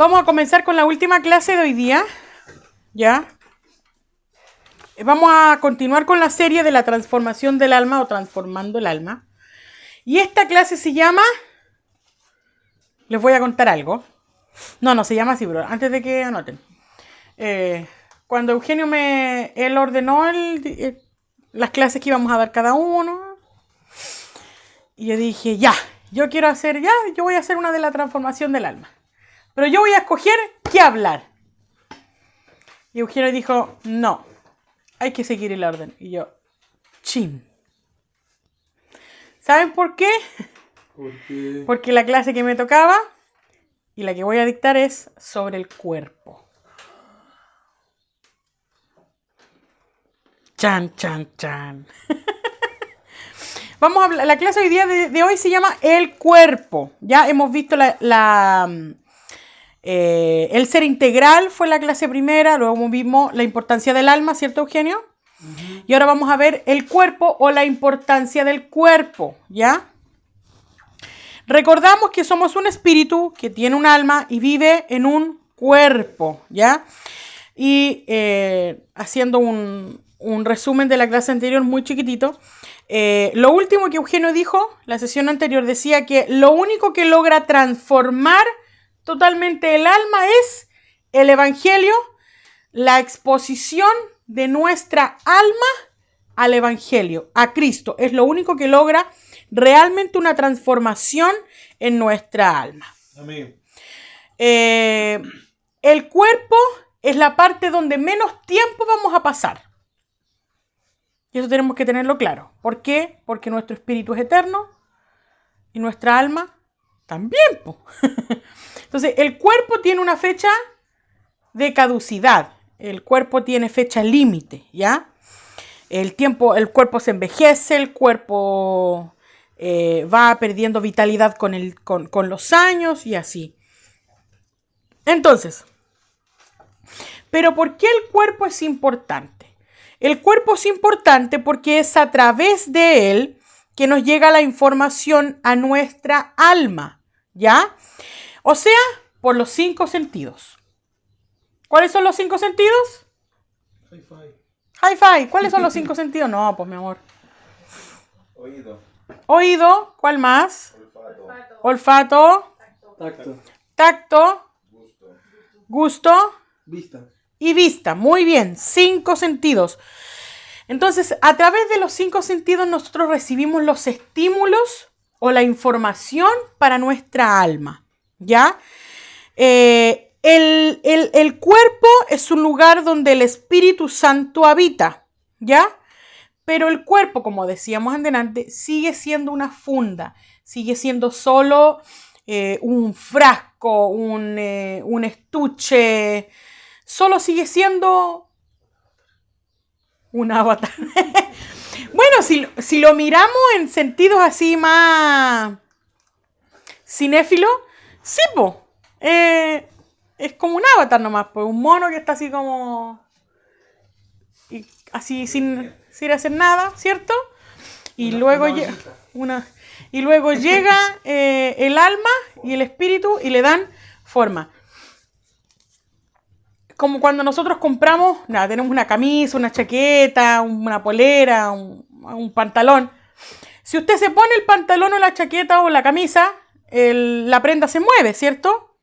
Vamos a comenzar con la última clase de hoy día, ¿ya? Vamos a continuar con la serie de la transformación del alma o transformando el alma. Y esta clase se llama... Les voy a contar algo. No se llama así, pero antes de que anoten. Cuando Eugenio él ordenó las clases que íbamos a dar cada uno. Y yo dije, yo voy a hacer una de la transformación del alma. Pero yo voy a escoger qué hablar. Y Eugenio dijo, no, hay que seguir el orden. Y yo, chin. ¿Saben por qué? ¿Por qué? Porque la clase que me tocaba y la que voy a dictar es sobre el cuerpo. Chan, chan, chan. Vamos a hablar, la clase hoy día de hoy se llama el cuerpo. Ya hemos visto el ser integral fue la clase primera, luego vimos la importancia del alma, ¿cierto, Eugenio? Uh-huh. Y ahora vamos a ver el cuerpo o la importancia del cuerpo, ¿ya? Recordamos que somos un espíritu que tiene un alma y vive en un cuerpo, ¿ya? Y haciendo un resumen de la clase anterior muy chiquitito, lo último que Eugenio dijo, la sesión anterior decía que lo único que logra transformar totalmente el alma es el evangelio, la exposición de nuestra alma al evangelio, a Cristo. Es lo único que logra realmente una transformación en nuestra alma. Amén. El cuerpo es la parte donde menos tiempo vamos a pasar. Y eso tenemos que tenerlo claro. ¿Por qué? Porque nuestro espíritu es eterno y nuestra alma también. Entonces, el cuerpo tiene una fecha de caducidad. El cuerpo tiene fecha límite, ¿ya? El cuerpo se envejece, el cuerpo va perdiendo vitalidad con los años y así. Entonces, ¿pero por qué el cuerpo es importante? El cuerpo es importante porque es a través de él que nos llega la información a nuestra alma, ¿ya? O sea, por los 5 sentidos. ¿Cuáles son los 5 sentidos? Hi-fi. ¿Cuáles son los 5 sentidos? No, pues mi amor. Oído. ¿Cuál más? Olfato. Tacto. Gusto. Vista. Y vista. Muy bien. 5 sentidos. Entonces, a través de los 5 sentidos nosotros recibimos los estímulos o la información para nuestra alma, ¿ya? El cuerpo es un lugar donde el Espíritu Santo habita, ¿ya? Pero el cuerpo, como decíamos antes, sigue siendo una funda, sigue siendo solo un frasco, un estuche, solo sigue siendo un avatar. Bueno, si lo miramos en sentidos así más cinéfilos, sí, po. Es como un avatar nomás, pues un mono que está así como... así sin hacer nada, ¿cierto? Y luego llega el alma y el espíritu y le dan forma. Como cuando nosotros compramos, tenemos una camisa, una chaqueta, una polera, un pantalón. Si usted se pone el pantalón o la chaqueta o la camisa, la prenda se mueve, ¿cierto?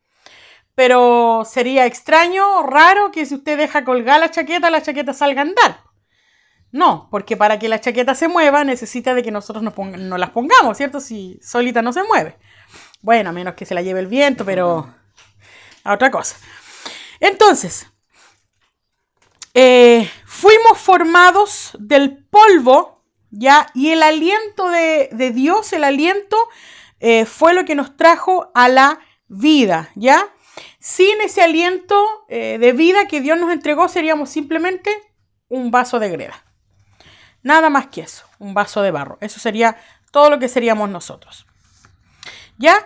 Pero sería extraño, raro, que si usted deja colgar la chaqueta salga a andar. No, porque para que la chaqueta se mueva necesita de que nosotros nos las pongamos, ¿cierto? Si solita no se mueve. Bueno, a menos que se la lleve el viento, pero a otra cosa. Entonces, fuimos formados del polvo, ¿ya? Y el aliento de Dios, el aliento, fue lo que nos trajo a la vida, ¿ya? Sin ese aliento de vida que Dios nos entregó, seríamos simplemente un vaso de greda. Nada más que eso, un vaso de barro. Eso sería todo lo que seríamos nosotros. ¿Ya?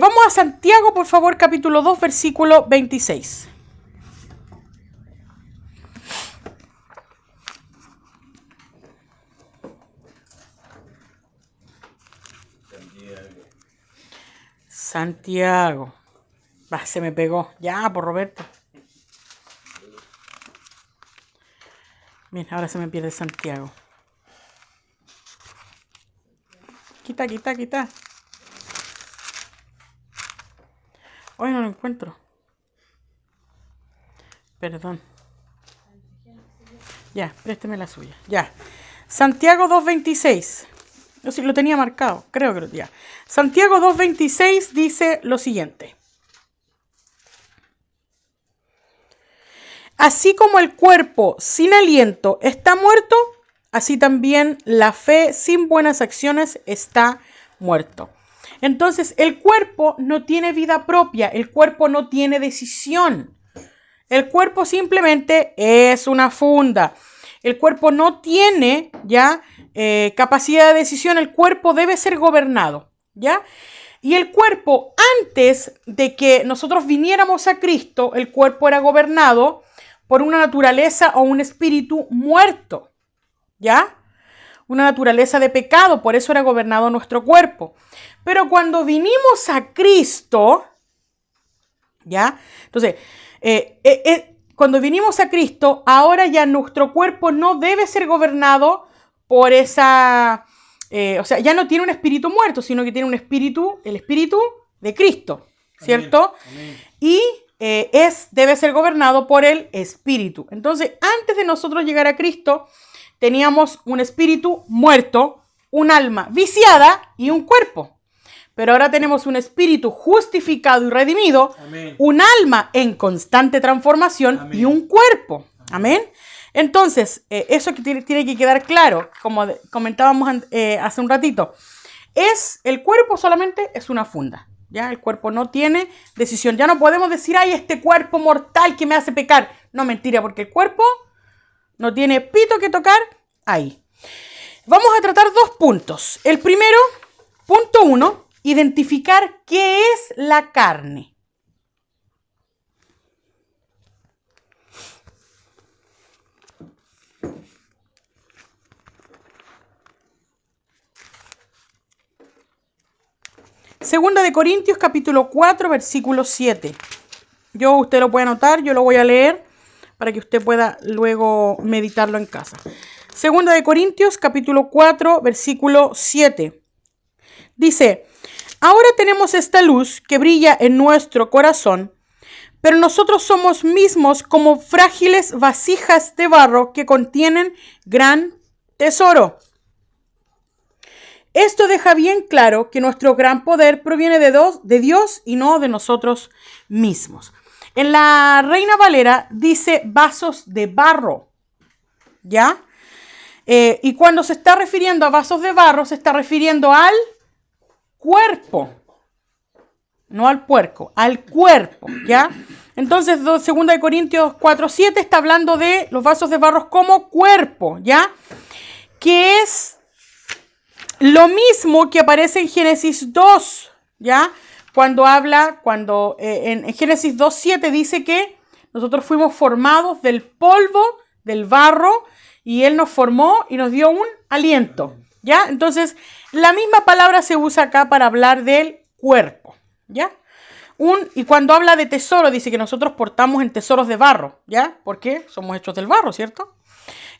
Vamos a Santiago, por favor, capítulo 2, versículo 26. Santiago. Bah, se me pegó. Ya, por Roberto. Bien, ahora se me pierde Santiago. Quita. Hoy no lo encuentro. Perdón. Ya, présteme la suya. Ya. Santiago 2.26. Yo sí lo tenía marcado. Creo que lo tenía. Santiago 2.26 dice lo siguiente. Así como el cuerpo sin aliento está muerto, así también la fe sin buenas acciones está muerto. Entonces, el cuerpo no tiene vida propia, el cuerpo no tiene decisión. El cuerpo simplemente es una funda. El cuerpo no tiene ya capacidad de decisión, el cuerpo debe ser gobernado, ¿ya? Y el cuerpo, antes de que nosotros viniéramos a Cristo, el cuerpo era gobernado por una naturaleza o un espíritu muerto, ¿ya? Una naturaleza de pecado, por eso era gobernado nuestro cuerpo. Pero cuando vinimos a Cristo, ¿ya? Entonces, cuando vinimos a Cristo, ahora ya nuestro cuerpo no debe ser gobernado por esa, o sea, ya no tiene un espíritu muerto, sino que tiene un espíritu, el espíritu de Cristo, ¿cierto? Amén. Y debe ser gobernado por el espíritu. Entonces, antes de nosotros llegar a Cristo, teníamos un espíritu muerto, un alma viciada y un cuerpo. Pero ahora tenemos un espíritu justificado y redimido, amén, un alma en constante transformación, amén, y un cuerpo. Amén. Entonces, eso que tiene que quedar claro, como comentábamos hace un ratito, el cuerpo solamente es una funda. ¿Ya? El cuerpo no tiene decisión. Ya no podemos decir, ay, este cuerpo mortal que me hace pecar. No, mentira, porque el cuerpo no tiene pito que tocar ahí. Vamos a tratar dos puntos. El primero, punto 1, identificar qué es la carne. Segunda de Corintios, capítulo 4, versículo 7. Usted lo puede anotar, yo lo voy a leer para que usted pueda luego meditarlo en casa. Segunda de Corintios, capítulo 4, versículo 7. Dice, ahora tenemos esta luz que brilla en nuestro corazón, pero nosotros somos mismos como frágiles vasijas de barro que contienen gran tesoro. Esto deja bien claro que nuestro gran poder proviene de Dios y no de nosotros mismos. En la Reina Valera dice vasos de barro, ¿ya? Y cuando se está refiriendo a vasos de barro, se está refiriendo al cuerpo, no al puerco, al cuerpo, ¿ya? Entonces, 2 Corintios 4:7 está hablando de los vasos de barro como cuerpo, ¿ya? Que es lo mismo que aparece en Génesis 2, ¿ya? En Génesis 2:7 dice que nosotros fuimos formados del polvo, del barro, y Él nos formó y nos dio un aliento, ¿ya? Entonces, la misma palabra se usa acá para hablar del cuerpo, ¿ya? Y cuando habla de tesoro, dice que nosotros portamos en tesoros de barro, ¿ya? Porque somos hechos del barro, ¿cierto?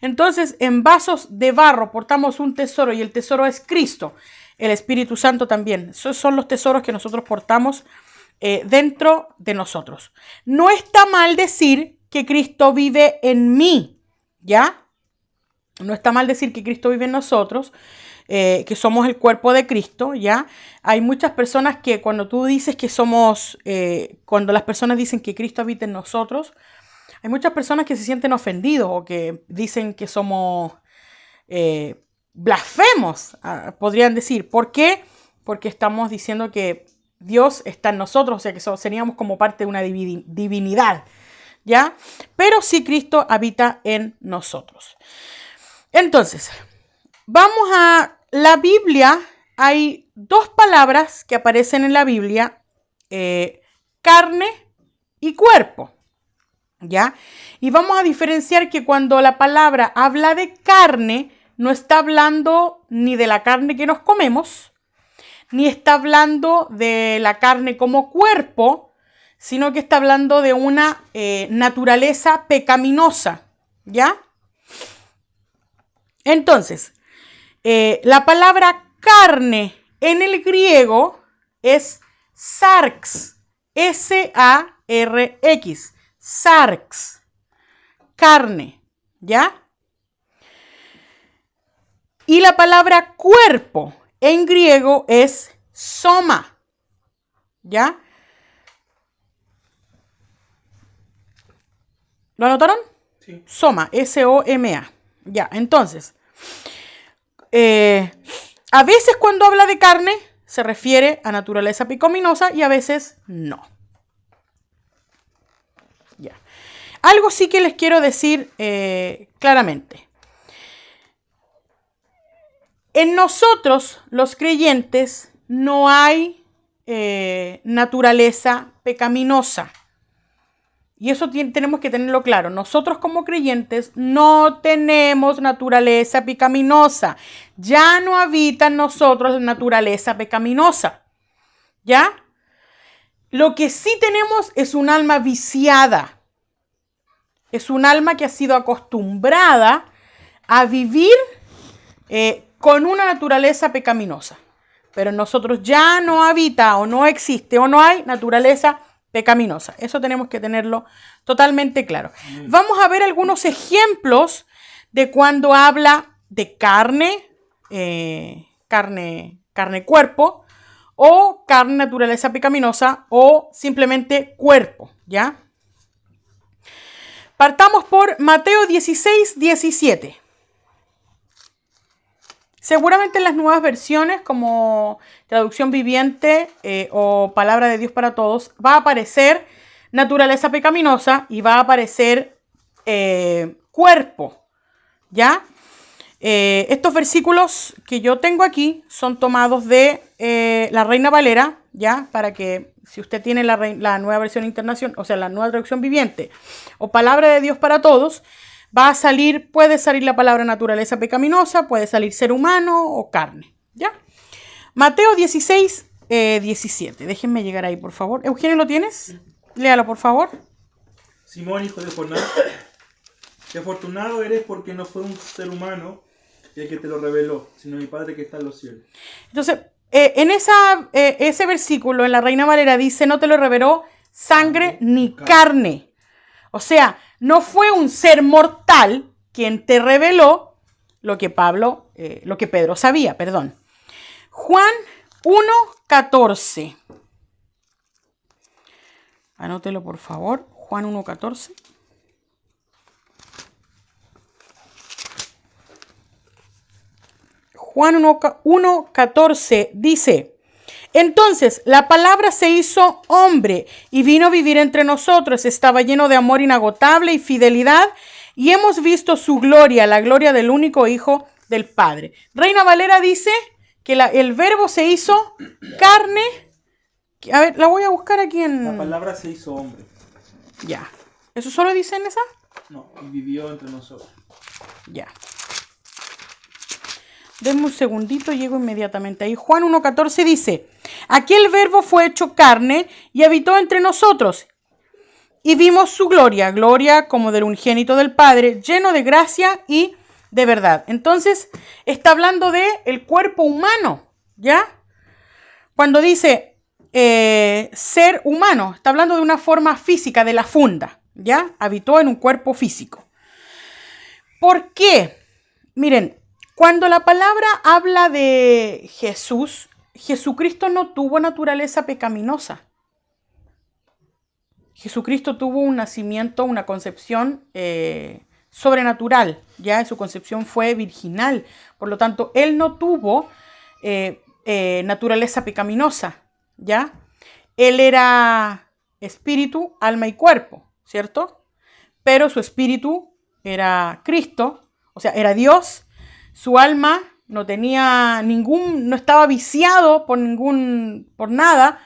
Entonces, en vasos de barro portamos un tesoro y el tesoro es Cristo, el Espíritu Santo también. Esos son los tesoros que nosotros portamos dentro de nosotros. No está mal decir que Cristo vive en mí, ¿ya? No está mal decir que Cristo vive en nosotros, que somos el cuerpo de Cristo, ¿ya? Hay muchas personas que cuando tú dices que somos, cuando las personas dicen que Cristo habita en nosotros, hay muchas personas que se sienten ofendidos o que dicen que somos blasfemos, podrían decir. ¿Por qué? Porque estamos diciendo que Dios está en nosotros, o sea que seríamos como parte de una divinidad, ¿ya? Pero sí Cristo habita en nosotros. Entonces, vamos a la Biblia. Hay dos palabras que aparecen en la Biblia, carne y cuerpo, ¿ya? Y vamos a diferenciar que cuando la palabra habla de carne, no está hablando ni de la carne que nos comemos, ni está hablando de la carne como cuerpo, sino que está hablando de una naturaleza pecaminosa, ¿ya? Entonces, la palabra carne en el griego es sarx, S-A-R-X, sarx, carne, ¿ya? Y la palabra cuerpo en griego es soma, ¿ya? ¿Lo anotaron? Sí. Soma, S-O-M-A. Ya, entonces, a veces cuando habla de carne se refiere a naturaleza pecaminosa y a veces no. Ya. Algo sí que les quiero decir claramente. En nosotros, los creyentes, no hay naturaleza pecaminosa. Y eso tenemos que tenerlo claro. Nosotros como creyentes no tenemos naturaleza pecaminosa. Ya no habita en nosotros la naturaleza pecaminosa. ¿Ya? Lo que sí tenemos es un alma viciada. Es un alma que ha sido acostumbrada a vivir con una naturaleza pecaminosa. Pero en nosotros ya no habita o no existe o no hay naturaleza pecaminosa. Eso tenemos que tenerlo totalmente claro. Vamos a ver algunos ejemplos de cuando habla de carne, carne cuerpo, o carne naturaleza pecaminosa, o simplemente cuerpo, ¿ya? Partamos por Mateo 16, 17. Seguramente en las nuevas versiones, como traducción viviente o palabra de Dios para todos, va a aparecer naturaleza pecaminosa y va a aparecer cuerpo, ¿ya? Estos versículos que yo tengo aquí son tomados de la Reina Valera, ¿ya? Para que si usted tiene la nueva versión internacional, o sea, la nueva traducción viviente o palabra de Dios para todos, va a salir, puede salir la palabra naturaleza pecaminosa, puede salir ser humano o carne, ¿ya? Mateo 16, 17. Déjenme llegar ahí, por favor. Eugenio, ¿lo tienes? Léalo, por favor. Simón, hijo de Jonás, que afortunado eres porque no fue un ser humano el que te lo reveló, sino mi Padre que está en los cielos. Entonces, en ese versículo, en la Reina Valera, dice, no te lo reveló sangre ni carne. O sea, no fue un ser mortal quien te reveló lo que Pedro sabía, perdón. Juan 1:14. Anótelo, por favor. Juan 1:14. Juan 1:14 dice: entonces la palabra se hizo hombre y vino a vivir entre nosotros. Estaba lleno de amor inagotable y fidelidad, y hemos visto su gloria, la gloria del único Hijo del Padre. Reina Valera dice que el verbo se hizo carne. A ver, la voy a buscar aquí en... La palabra se hizo hombre. Ya. ¿Eso solo dice en esa? No, y vivió entre nosotros. Ya. Denme un segundito, llego inmediatamente ahí. Juan 1:14 dice: aquel verbo fue hecho carne y habitó entre nosotros. Y vimos su gloria, gloria como del unigénito del Padre, lleno de gracia y de verdad. Entonces, está hablando de el cuerpo humano, ¿ya? Cuando dice ser humano, está hablando de una forma física, de la funda, ¿ya? Habitó en un cuerpo físico. ¿Por qué? Miren, cuando la palabra habla de Jesús, Jesucristo no tuvo naturaleza pecaminosa. Jesucristo tuvo un nacimiento, una concepción sobrenatural, ya su concepción fue virginal. Por lo tanto, él no tuvo naturaleza pecaminosa, ¿ya? Él era espíritu, alma y cuerpo, ¿cierto? Pero su espíritu era Cristo, o sea, era Dios. Su alma no tenía no estaba viciado por nada,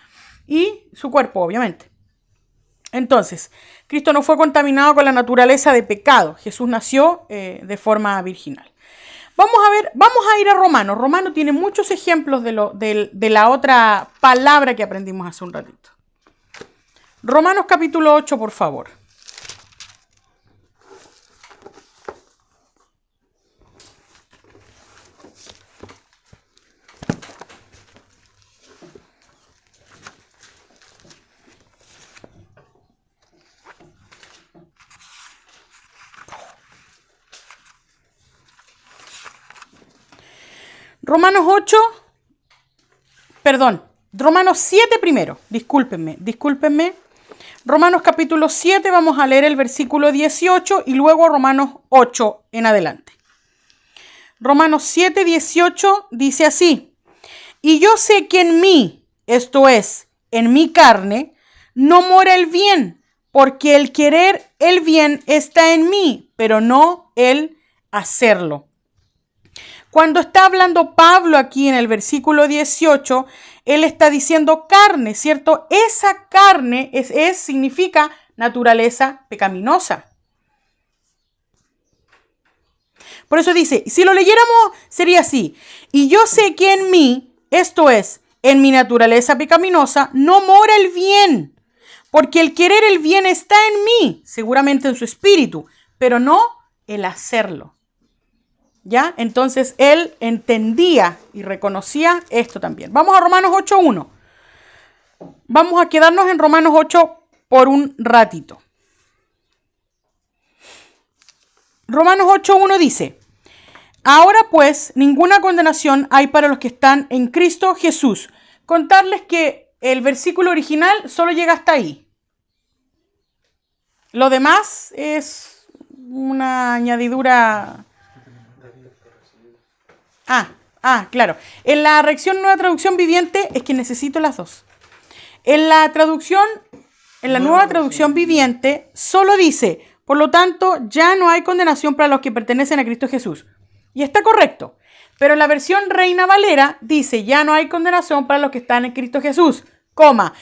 y su cuerpo, obviamente. Entonces, Cristo no fue contaminado con la naturaleza de pecado. Jesús nació de forma virginal. Vamos a ir a Romano. Romano tiene muchos ejemplos de la otra palabra que aprendimos hace un ratito. Romanos capítulo 8, por favor. Romanos 7 primero, discúlpenme. Romanos capítulo 7, vamos a leer el versículo 18 y luego Romanos 8 en adelante. Romanos 7, 18 dice así: y yo sé que en mí, esto es, en mi carne, no mora el bien, porque el querer el bien está en mí, pero no el hacerlo. Cuando está hablando Pablo aquí en el versículo 18, él está diciendo carne, ¿cierto? Esa carne significa naturaleza pecaminosa. Por eso dice, si lo leyéramos sería así: y yo sé que en mí, esto es, en mi naturaleza pecaminosa, no mora el bien, porque el querer el bien está en mí, seguramente en su espíritu, pero no el hacerlo. ¿Ya? Entonces él entendía y reconocía esto también. Vamos a Romanos 8.1. Vamos a quedarnos en Romanos 8 por un ratito. Romanos 8.1 dice: ahora pues ninguna condenación hay para los que están en Cristo Jesús. Contarles que el versículo original solo llega hasta ahí. Lo demás es una añadidura. Claro. En la Nueva Traducción Viviente, es que necesito las dos. En la Nueva Traducción Viviente, solo dice: por lo tanto, ya no hay condenación para los que pertenecen a Cristo Jesús. Y está correcto. Pero en la versión Reina Valera dice: ya no hay condenación para los que están en Cristo Jesús, coma.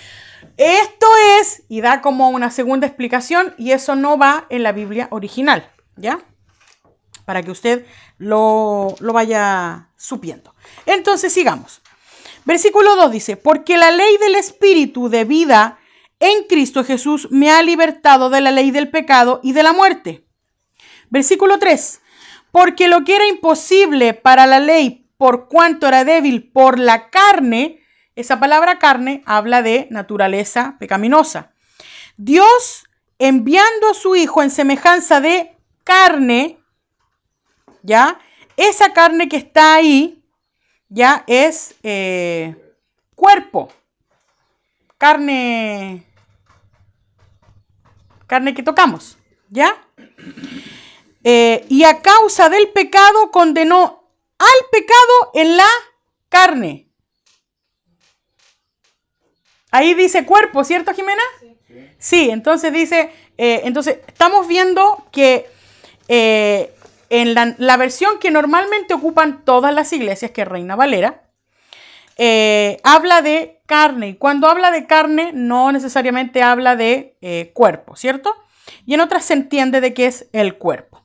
Esto es, y da como una segunda explicación, y eso no va en la Biblia original, ¿ya? Para que usted lo vaya supiendo. Entonces sigamos. Versículo 2 dice: porque la ley del Espíritu de vida en Cristo Jesús me ha libertado de la ley del pecado y de la muerte. Versículo 3: porque lo que era imposible para la ley, por cuanto era débil por la carne. Esa palabra carne habla de naturaleza pecaminosa. Dios, enviando a su Hijo en semejanza de carne, ¿ya? Esa carne que está ahí, ya es cuerpo. Carne que tocamos, ¿ya? Y a causa del pecado condenó al pecado en la carne. Ahí dice cuerpo, ¿cierto, Jimena? Sí, entonces dice, entonces estamos viendo que en la versión que normalmente ocupan todas las iglesias, que es Reina Valera, habla de carne. Y cuando habla de carne, no necesariamente habla de cuerpo, ¿cierto? Y en otras se entiende de qué es el cuerpo.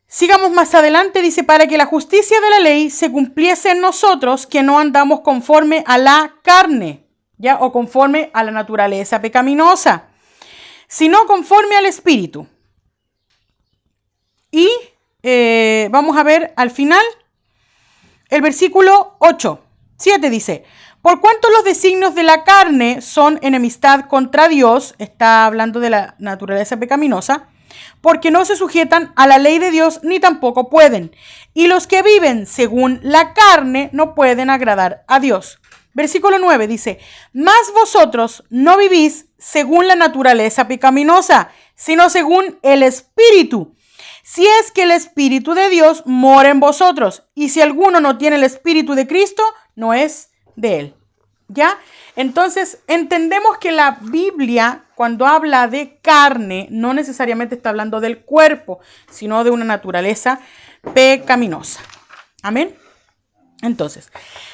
Sigamos más adelante, dice: para que la justicia de la ley se cumpliese en nosotros, que no andamos conforme a la carne, ¿ya? O conforme a la naturaleza pecaminosa, sino conforme al Espíritu. Y vamos a ver al final el versículo 7 dice: por cuanto los designios de la carne son enemistad contra Dios, está hablando de la naturaleza pecaminosa, porque no se sujetan a la ley de Dios ni tampoco pueden. Y los que viven según la carne no pueden agradar a Dios. Versículo 9 dice: mas vosotros no vivís según la naturaleza pecaminosa, sino según el Espíritu. Si es que el Espíritu de Dios mora en vosotros, y si alguno no tiene el Espíritu de Cristo, no es de él. ¿Ya? Entonces entendemos que la Biblia, cuando habla de carne, no necesariamente está hablando del cuerpo, sino de una naturaleza pecaminosa. Amén. Entonces,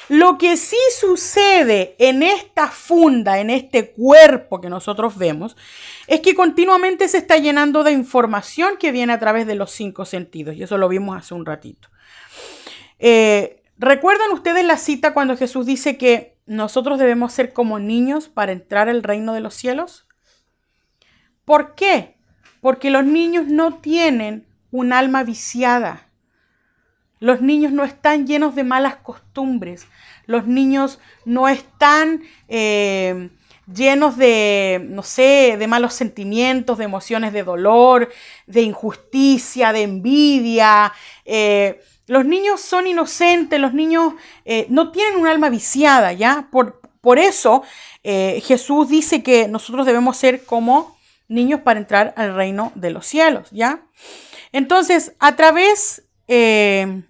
lo que sí sucede en esta funda, en este cuerpo que nosotros vemos, es que continuamente se está llenando de información que viene a través de los 5 sentidos. Y eso lo vimos hace un ratito. ¿Recuerdan ustedes la cita cuando Jesús dice que nosotros debemos ser como niños para entrar al reino de los cielos? ¿Por qué? Porque los niños no tienen un alma viciada. Los niños no están llenos de malas costumbres. Los niños no están llenos de, no sé, de malos sentimientos, de emociones de dolor, de injusticia, de envidia. Los niños son inocentes, los niños no tienen un alma viciada, ¿ya? Por eso Jesús dice que nosotros debemos ser como niños para entrar al reino de los cielos, ¿ya? Entonces, a través de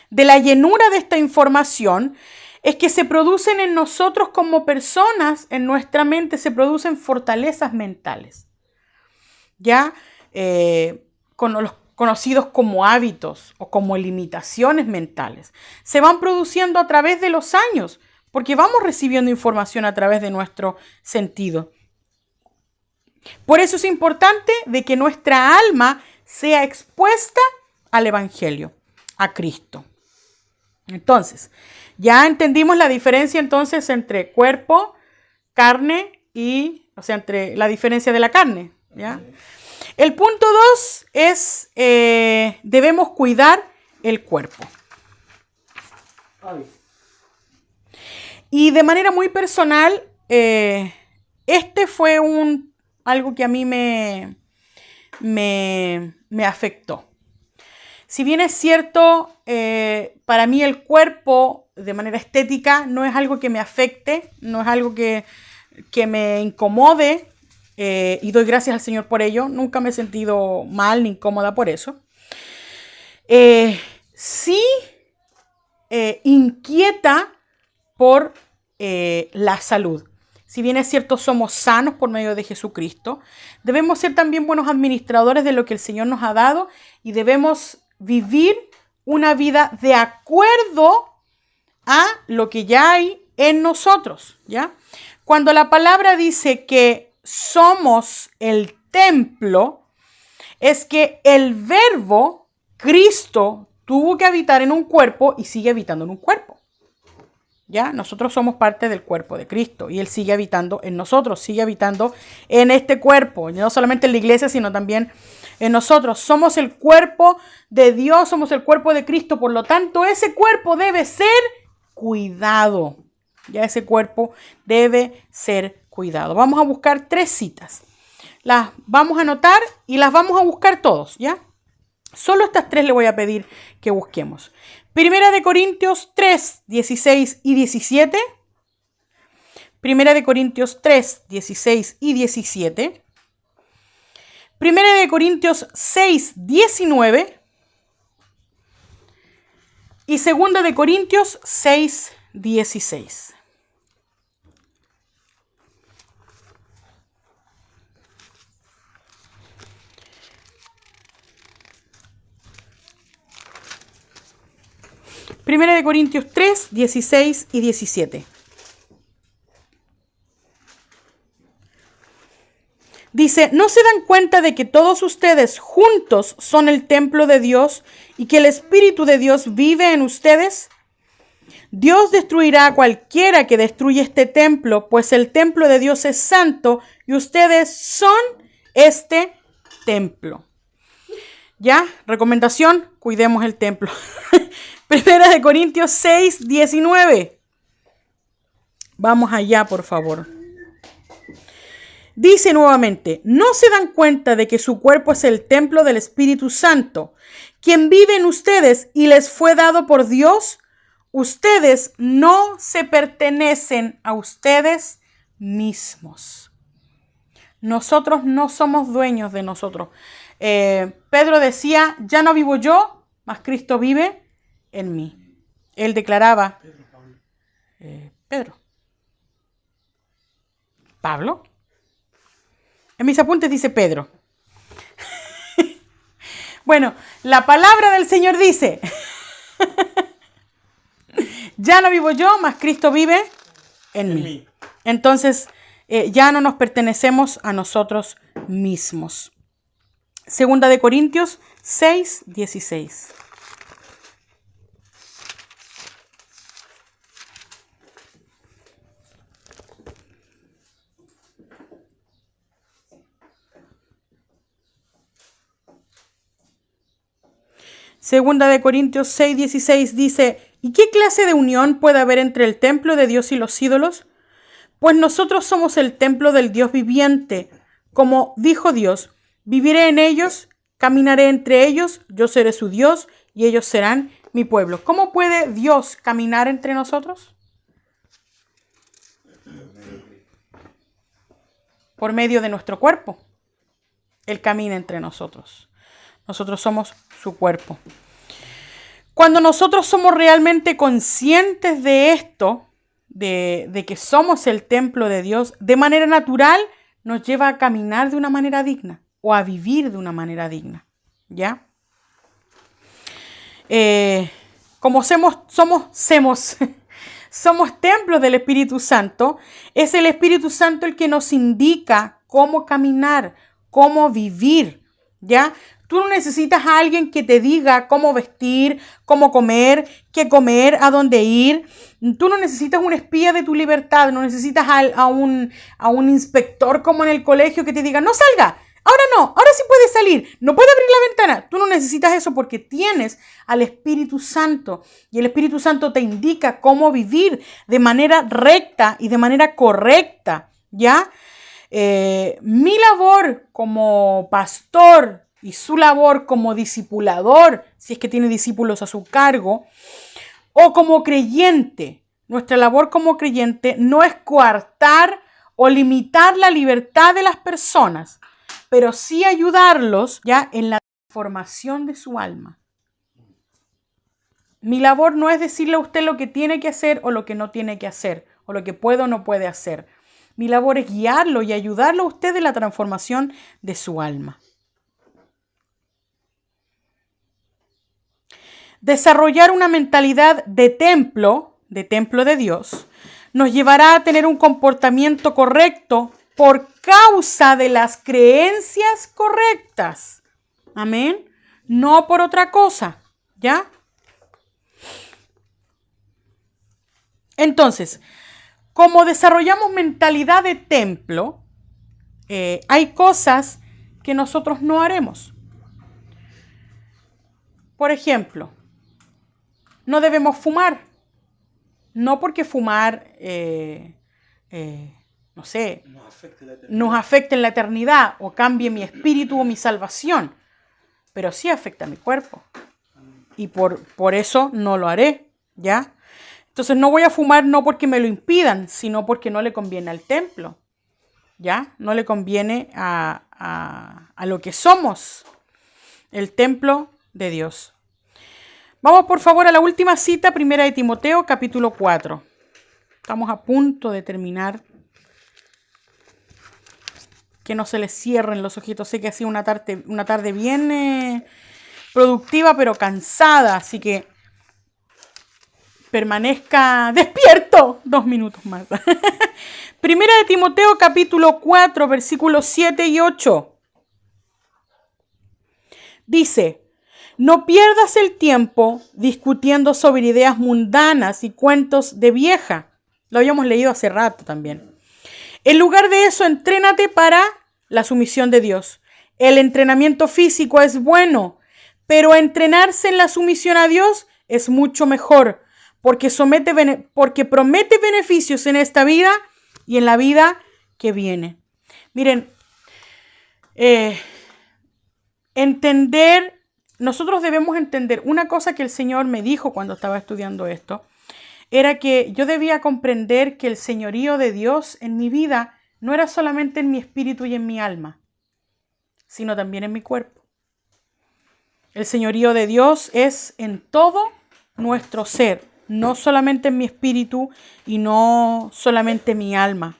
la llenura de esta información, es que se producen en nosotros como personas, en nuestra mente, se producen fortalezas mentales, ¿ya? Con los conocidos como hábitos o como limitaciones mentales. Se van produciendo a través de los años, porque vamos recibiendo información a través de nuestro sentido. Por eso es importante de que nuestra alma sea expuesta al Evangelio, a Cristo. Entonces, ya entendimos la diferencia entonces entre cuerpo, carne y, o sea, entre la diferencia de la carne, ¿ya? El punto 2 es, debemos cuidar el cuerpo. Y de manera muy personal, este fue algo que a mí me afectó. Si bien es cierto, para mí el cuerpo de manera estética no es algo que me afecte, no es algo que me incomode, y doy gracias al Señor por ello. Nunca me he sentido mal ni incómoda por eso. Sí inquieta por la salud. Si bien es cierto, somos sanos por medio de Jesucristo, debemos ser también buenos administradores de lo que el Señor nos ha dado y debemos vivir una vida de acuerdo a lo que ya hay en nosotros, ¿ya? Cuando la palabra dice que somos el templo, es que el verbo Cristo tuvo que habitar en un cuerpo y sigue habitando en un cuerpo. ¿Ya? Nosotros somos parte del cuerpo de Cristo y Él sigue habitando en nosotros, sigue habitando en este cuerpo, no solamente en la iglesia, sino también en nosotros. Somos el cuerpo de Dios, somos el cuerpo de Cristo, por lo tanto, ese cuerpo debe ser cuidado. Ya ese cuerpo debe ser cuidado. Vamos a buscar 3 citas. Las vamos a anotar y las vamos a buscar todos, ¿ya? Solo estas 3 le voy a pedir que busquemos. Primera de Corintios 3, 16 y 17. Primera de Corintios 3, 16 y 17. Primera de Corintios 6, 19. Y segunda de Corintios 6, 16. Primera de Corintios 3, 16 y 17. Dice, ¿no se dan cuenta de que todos ustedes juntos son el templo de Dios y que el Espíritu de Dios vive en ustedes? Dios destruirá a cualquiera que destruya este templo, pues el templo de Dios es santo y ustedes son este templo. ¿Ya? Recomendación, cuidemos el templo. Primera de Corintios 6, 19. Vamos allá, por favor. Dice nuevamente, ¿no se dan cuenta de que su cuerpo es el templo del Espíritu Santo, quien vive en ustedes y les fue dado por Dios? Ustedes no se pertenecen a ustedes mismos. Nosotros no somos dueños de nosotros. Pedro decía, ya no vivo yo, mas Cristo vive en mí. Él declaraba, Pedro. ¿Pablo? En mis apuntes dice Pedro. Bueno, la palabra del Señor dice, ya no vivo yo, mas Cristo vive en mí. Entonces, ya no nos pertenecemos a nosotros mismos. Segunda de Corintios 6, 16. Segunda de Corintios 6:16 dice, ¿y qué clase de unión puede haber entre el templo de Dios y los ídolos? Pues nosotros somos el templo del Dios viviente. Como dijo Dios, viviré en ellos, caminaré entre ellos, yo seré su Dios y ellos serán mi pueblo. ¿Cómo puede Dios caminar entre nosotros? Por medio de nuestro cuerpo. Él camina entre nosotros. Nosotros somos su cuerpo. Cuando nosotros somos realmente conscientes de esto, de que somos el templo de Dios, de manera natural nos lleva a caminar de una manera digna o a vivir de una manera digna. ¿Ya? Como somos templos del Espíritu Santo, es el Espíritu Santo el que nos indica cómo caminar, cómo vivir, ¿ya? Tú no necesitas a alguien que te diga cómo vestir, cómo comer, qué comer, a dónde ir. Tú no necesitas un espía de tu libertad, no necesitas a un inspector como en el colegio que te diga, no salga, ahora no, ahora sí puedes salir, no puedes abrir la ventana. Tú no necesitas eso porque tienes al Espíritu Santo y el Espíritu Santo te indica cómo vivir de manera recta y de manera correcta, ¿ya? Mi labor como pastor y su labor como discipulador, si es que tiene discípulos a su cargo, o como creyente, nuestra labor como creyente no es coartar o limitar la libertad de las personas, pero sí ayudarlos ya en la formación de su alma. Mi labor no es decirle a usted lo que tiene que hacer o lo que no tiene que hacer, o lo que puede o no puede hacer. Mi labor es guiarlo y ayudarlo a usted en la transformación de su alma. Desarrollar una mentalidad de templo de Dios, nos llevará a tener un comportamiento correcto por causa de las creencias correctas. Amén. No por otra cosa, ¿ya? Entonces, como desarrollamos mentalidad de templo, hay cosas que nosotros no haremos. Por ejemplo, no debemos fumar. No porque fumar, no sé, nos afecte en la eternidad o cambie mi espíritu o mi salvación, pero sí afecta a mi cuerpo. Y por eso no lo haré, ¿ya? Entonces no voy a fumar no porque me lo impidan, sino porque no le conviene al templo, ¿ya? No le conviene a lo que somos, el templo de Dios. Vamos por favor a la última cita, 1 de Timoteo, capítulo 4. Estamos a punto de terminar. Que no se les cierren los ojitos. Sé que ha sido una tarde bien productiva, pero cansada. Así que permanezca despierto 2 minutos más. 1 de Timoteo, capítulo 4, versículos 7 y 8. Dice: no pierdas el tiempo discutiendo sobre ideas mundanas y cuentos de vieja. Lo habíamos leído hace rato también. En lugar de eso, entrénate para la sumisión de Dios. El entrenamiento físico es bueno, pero entrenarse en la sumisión a Dios es mucho mejor, porque promete beneficios en esta vida y en la vida que viene. Miren, nosotros debemos entender una cosa que el Señor me dijo cuando estaba estudiando esto, era que yo debía comprender que el señorío de Dios en mi vida no era solamente en mi espíritu y en mi alma, sino también en mi cuerpo. El señorío de Dios es en todo nuestro ser, no solamente en mi espíritu y no solamente en mi alma.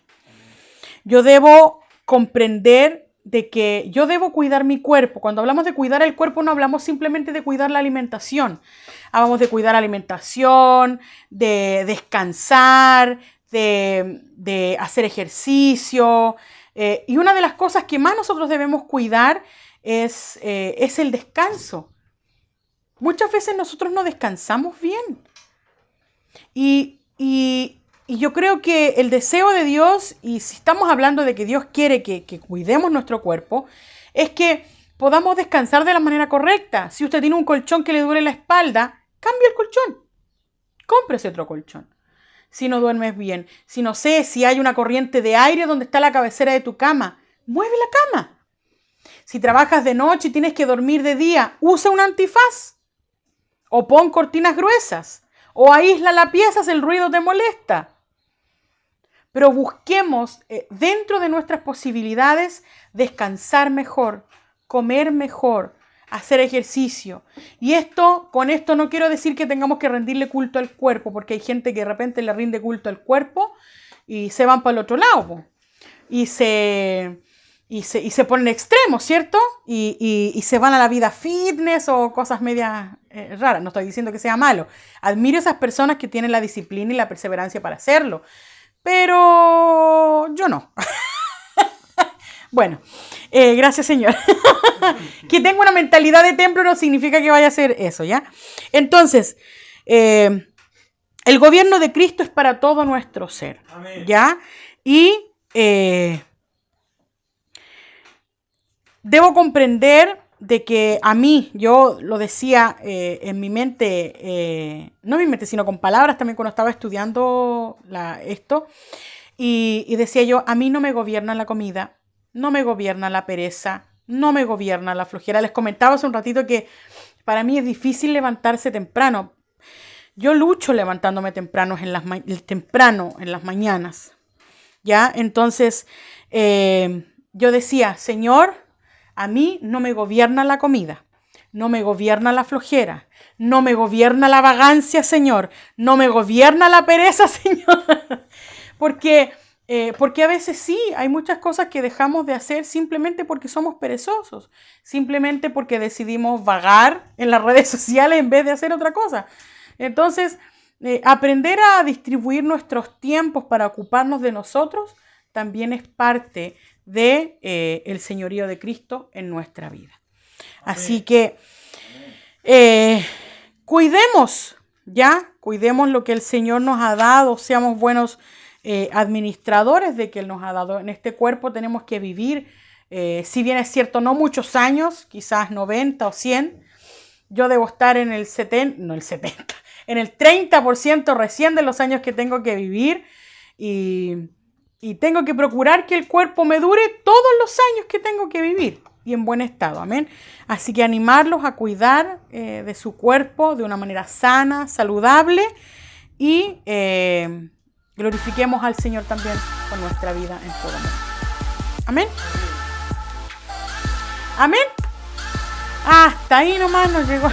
Yo debo comprender de que yo debo cuidar mi cuerpo. Cuando hablamos de cuidar el cuerpo, no hablamos simplemente de cuidar la alimentación. Hablamos de cuidar la alimentación, de descansar, de hacer ejercicio. Y una de las cosas que más nosotros debemos cuidar es el descanso. Muchas veces nosotros no descansamos bien. Y yo creo que el deseo de Dios, y si estamos hablando de que Dios quiere que cuidemos nuestro cuerpo, es que podamos descansar de la manera correcta. Si usted tiene un colchón que le duele la espalda, cambie el colchón. Cómprese otro colchón. Si no duermes bien, si no sé, si hay una corriente de aire donde está la cabecera de tu cama, mueve la cama. Si trabajas de noche y tienes que dormir de día, usa un antifaz. O pon cortinas gruesas. O aísla la pieza si el ruido te molesta. Pero busquemos dentro de nuestras posibilidades descansar mejor, comer mejor, hacer ejercicio. Y con esto no quiero decir que tengamos que rendirle culto al cuerpo, porque hay gente que de repente le rinde culto al cuerpo y se van para el otro lado, po. Y se ponen extremos, ¿cierto? Y se van a la vida fitness o cosas medias raras. No estoy diciendo que sea malo. Admiro a esas personas que tienen la disciplina y la perseverancia para hacerlo. Pero yo no. Bueno, gracias, Señor. Que tenga una mentalidad de templo no significa que vaya a hacer eso, ¿ya? Entonces, el gobierno de Cristo es para todo nuestro ser, ¿ya? Y debo comprender de que a mí, yo lo decía en mi mente, no en mi mente, sino con palabras también cuando estaba estudiando esto, y decía yo, a mí no me gobierna la comida, no me gobierna la pereza, no me gobierna la flojera. Les comentaba hace un ratito que para mí es difícil levantarse temprano. Yo lucho levantándome temprano en las mañanas, ¿ya? Entonces, yo decía, Señor, a mí no me gobierna la comida, no me gobierna la flojera, no me gobierna la vagancia, Señor, no me gobierna la pereza, Señor. Porque a veces sí, hay muchas cosas que dejamos de hacer simplemente porque somos perezosos, simplemente porque decidimos vagar en las redes sociales en vez de hacer otra cosa. Entonces, aprender a distribuir nuestros tiempos para ocuparnos de nosotros también es parte de el señorío de Cristo en nuestra vida. Amén. Así que cuidemos lo que el Señor nos ha dado, seamos buenos administradores de que Él nos ha dado. En este cuerpo tenemos que vivir, si bien es cierto, no muchos años, quizás 90 o 100, yo debo estar en el 30% recién de los años que tengo que vivir y tengo que procurar que el cuerpo me dure todos los años que tengo que vivir y en buen estado, amén. Así que animarlos a cuidar de su cuerpo de una manera sana, saludable y glorifiquemos al Señor también con nuestra vida en todo momento. Amén. Amén. Hasta ahí nomás nos llegó.